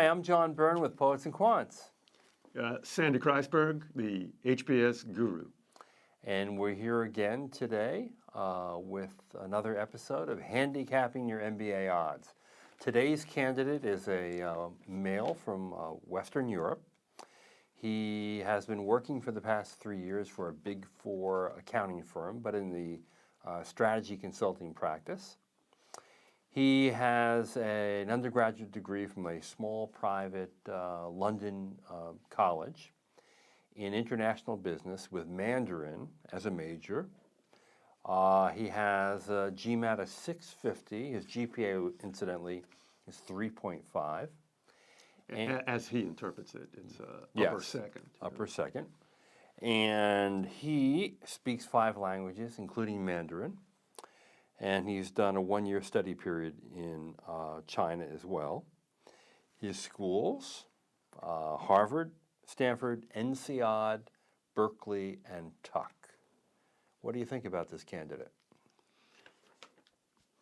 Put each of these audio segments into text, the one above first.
I'm John Byrne with Poets&Quants. Sandy Kreisberg, the HBS guru. And we're here again today with another episode of Handicapping Your MBA Odds. Today's candidate is a male from Western Europe. He has been working for the past 3 years for a Big Four accounting firm, but in the strategy consulting practice. He has an undergraduate degree from a small private London college in international business with Mandarin as a major. He has a GMAT of 650. His GPA, incidentally, is 3.5. As he interprets it, it's upper second. Upper second. And he speaks 5 languages, including Mandarin. And he's done a 1-year study period in China as well. His schools, Harvard, Stanford, NCOD, Berkeley, and Tuck. What do you think about this candidate?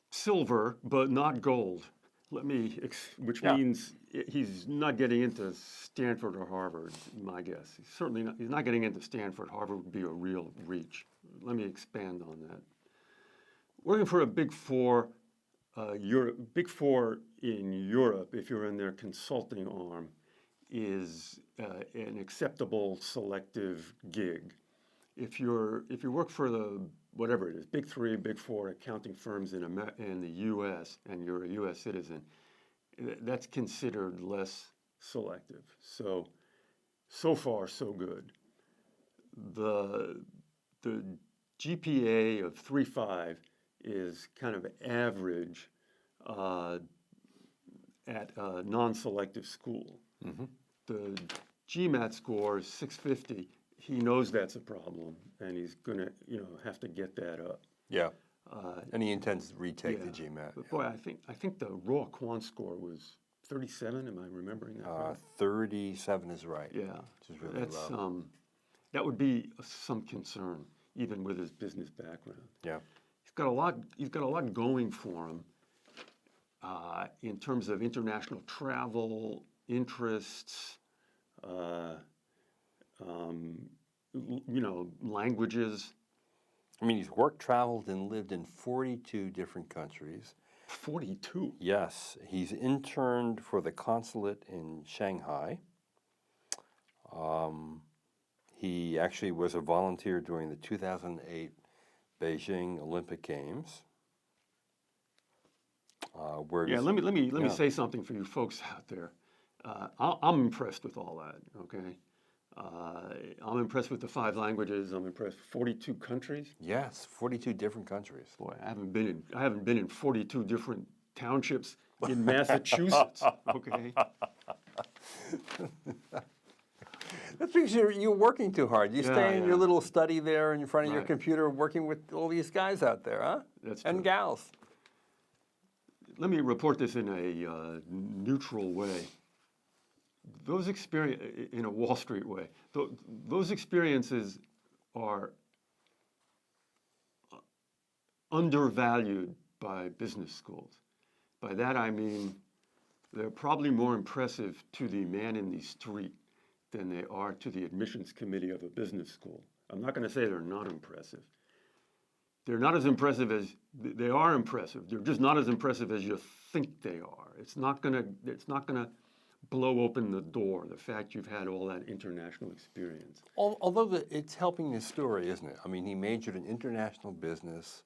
Silver, but not gold. Which means he's not getting into Stanford or Harvard, my guess. He's not getting into Stanford. Harvard would be a real reach. Let me expand on that. Working for a Big Four, Big Four in Europe, if you're in their consulting arm, is an acceptable selective gig. If you work for the whatever it is, Big Three, Big Four accounting firms in the U.S. and you're a U.S. citizen, that's considered less selective. So far so good. The GPA of 3.5 is kind of average at a non-selective school. Mm-hmm. The GMAT score is 650. He knows that's a problem, and he's going to, have to get that up. Yeah. And he intends to retake the GMAT. But boy, I think the raw quant score was 37. Am I remembering that right? 37 is right. Yeah. Which is really low. That would be some concern, even with his business background. Yeah. He's got a lot going for him in terms of international travel, interests, languages. I mean, he's traveled, and lived in 42 different countries. 42? Yes. He's interned for the consulate in Shanghai. He actually was a volunteer during the 2008 Beijing Olympic Games. Let me say something for you folks out there. I'm impressed with all that. Okay, I'm impressed with the 5 languages. I'm impressed. 42 countries. Yes, 42 different countries. Boy, I haven't been in 42 different townships in Massachusetts. Okay. That's because you're working too hard. You stay in your little study there in front of your computer working with all these guys out there, huh? That's and true. Gals. Let me report this in a neutral way. Those experiences, in a Wall Street way, those experiences are undervalued by business schools. By that I mean they're probably more impressive to the man in the street than they are to the admissions committee of a business school. I'm not going to say they're not impressive. They're not as impressive as they are impressive. They're just not as impressive as you think they are. It's not going to blow open the door, the fact you've had all that international experience. Although it's helping his story, isn't it? I mean, he majored in international business.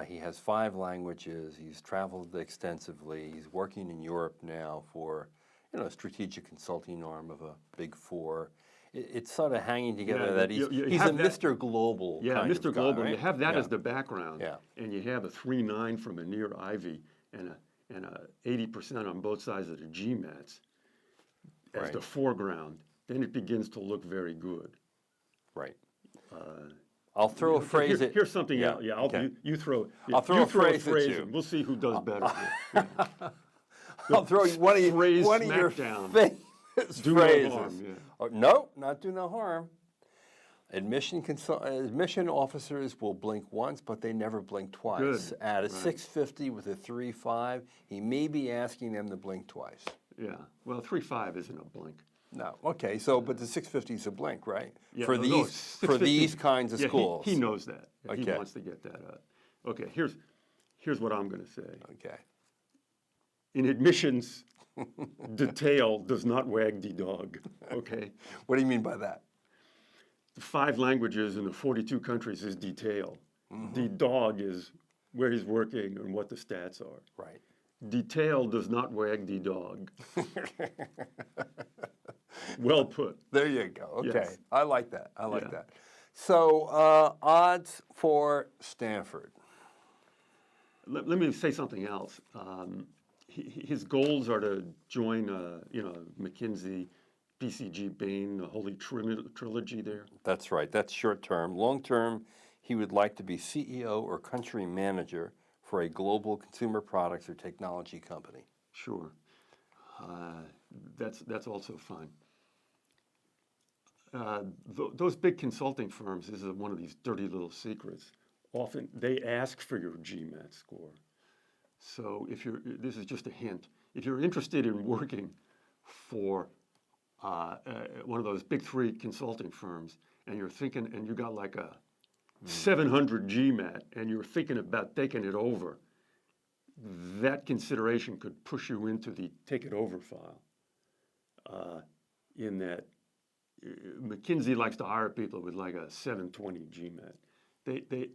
He has 5 languages. He's traveled extensively. He's working in Europe now for a strategic consulting arm of a Big Four. It's sort of hanging together that he's a Mr. Global. Yeah, kind Mr. of guy, Global. right? You have that as the background, and you have a 3.9 from a near Ivy and a 80% on both sides of the GMATs as the foreground. Then it begins to look very good. Right. I'll throw a phrase. Here's something else. Yeah, you throw. I'll throw a phrase at you. We'll see who does better. I'll throw one of your famous phrases. Do no harm. Yeah. No, not do no harm. Admission officers will blink once, but they never blink twice. Good. At a 650 with a 3.5, he may be asking them to blink twice. Yeah. Well, 3.5 isn't a blink. No. Okay. So, but the 650 is a blink, right? Yeah, For no, these for 650 these kinds of yeah, schools. He knows that. Yeah, Okay. He wants to get that up. Okay. Here's what I'm going to say. Okay. In admissions, the tail does not wag the dog. Okay. What do you mean by that? The 5 languages in the 42 countries is detail. The dog is where he's working and what the stats are. Right. Detail does not wag the dog. Well put. There you go. Okay. Yes. I like that. I like Yeah. that. So, odds for Stanford. Let me say something else. His goals are to join, McKinsey, BCG, Bain, a holy trilogy there. That's right. That's short term. Long term, he would like to be CEO or country manager for a global consumer products or technology company. Sure. That's also fine. Those big consulting firms, this is one of these dirty little secrets, often they ask for your GMAT score. So this is just a hint, if you're interested in working for one of those big 3 consulting firms and you're thinking, and you got like a 700 GMAT and you're thinking about taking it over, that consideration could push you into the take it over file. In that McKinsey likes to hire people with like a 720 GMAT.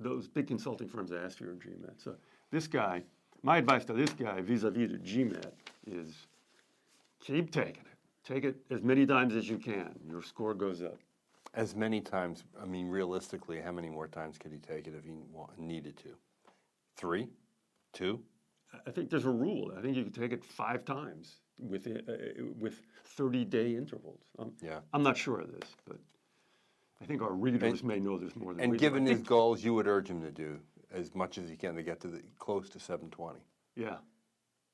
Those big consulting firms ask for your GMAT. So this guy, my advice to this guy vis-a-vis the GMAT is keep taking it. Take it as many times as you can. Your score goes up. As many times, I mean, realistically, how many more times could he take it if he needed to? 3? 2? I think there's a rule. I think you can take it 5 times with 30-day intervals. Yeah. I'm not sure of this, but I think our readers may know there's more than we And do. given his goals, you would urge him to do as much as he can to get to close to 720. Yeah.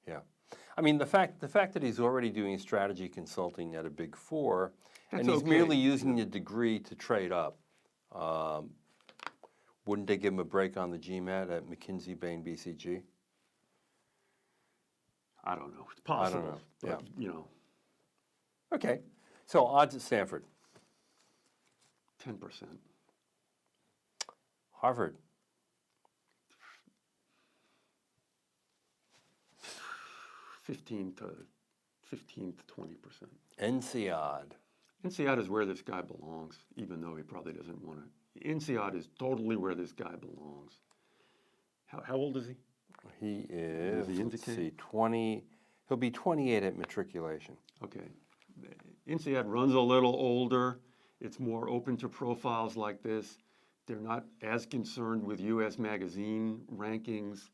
Yeah. I mean, the fact that he's already doing strategy consulting at a big 4, and he's okay. merely using the degree to trade up, wouldn't they give him a break on the GMAT at McKinsey, Bain, BCG? I don't know. It's possible. I don't know. But, you know, Okay. So odds at Stanford. 10%. Harvard. 15 to 20%. INSEAD. INSEAD is where this guy belongs, even though he probably doesn't want it. INSEAD is totally where this guy belongs. How old is he? He is, Does he let's indicate? see, 20, he'll be 28 at matriculation. Okay. INSEAD runs a little older. It's more open to profiles like this. They're not as concerned with U.S. magazine rankings.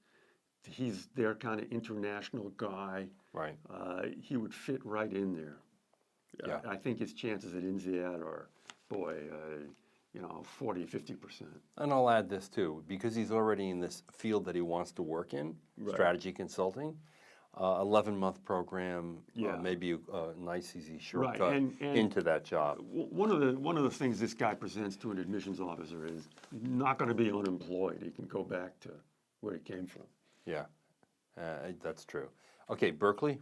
He's their kind of international guy. Right. He would fit right in there. Yeah. I think his chances at INSEAD are, 40, 50%. And I'll add this too, because he's already in this field that he wants to work in, Right. strategy consulting, 11-month program, Yeah. maybe a nice easy shortcut and into that job. One of the things this guy presents to an admissions officer is he's not going to be unemployed. He can go back to where he came from. Yeah, that's true. Okay, Berkeley?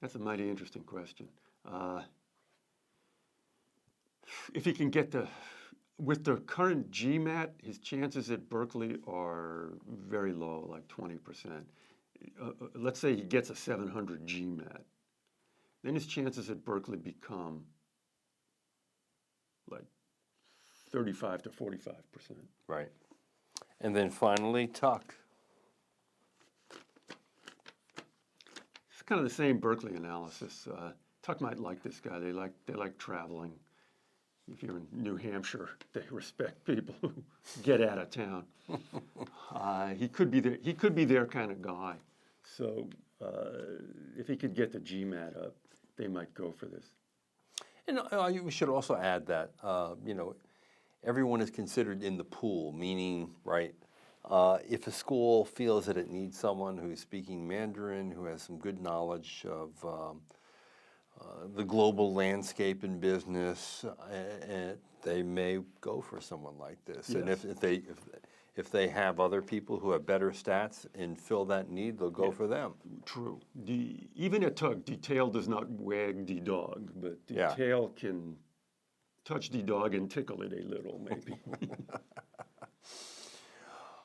That's a mighty interesting question. If he can get with the current GMAT, his chances at Berkeley are very low, like 20%. Let's say he gets a 700 GMAT. Then his chances at Berkeley become like 35 to 45%. Right. And then finally, Tuck. It's kind of the same Berkeley analysis. Tuck might like this guy. They like traveling. If you're in New Hampshire, they respect people who get out of town. He could be their kind of guy. So if he could get the GMAT up, they might go for this. And we should also add that, everyone is considered in the pool, meaning, right, if a school feels that it needs someone who's speaking Mandarin, who has some good knowledge of the global landscape in business, and they may go for someone like this. Yes. And if they have other people who have better stats and fill that need, they'll go for them. True. Even a tug, the tail does not wag the dog, but the Yeah. tail can touch the dog and tickle it a little, maybe.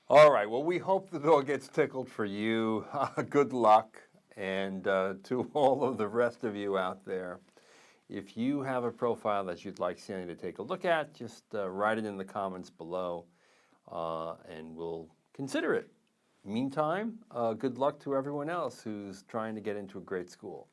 All right, well, we hope the dog gets tickled for you. Good luck. And to all of the rest of you out there, if you have a profile that you'd like Sandy to take a look at, just write it in the comments below, and we'll consider it. Meantime, good luck to everyone else who's trying to get into a great school.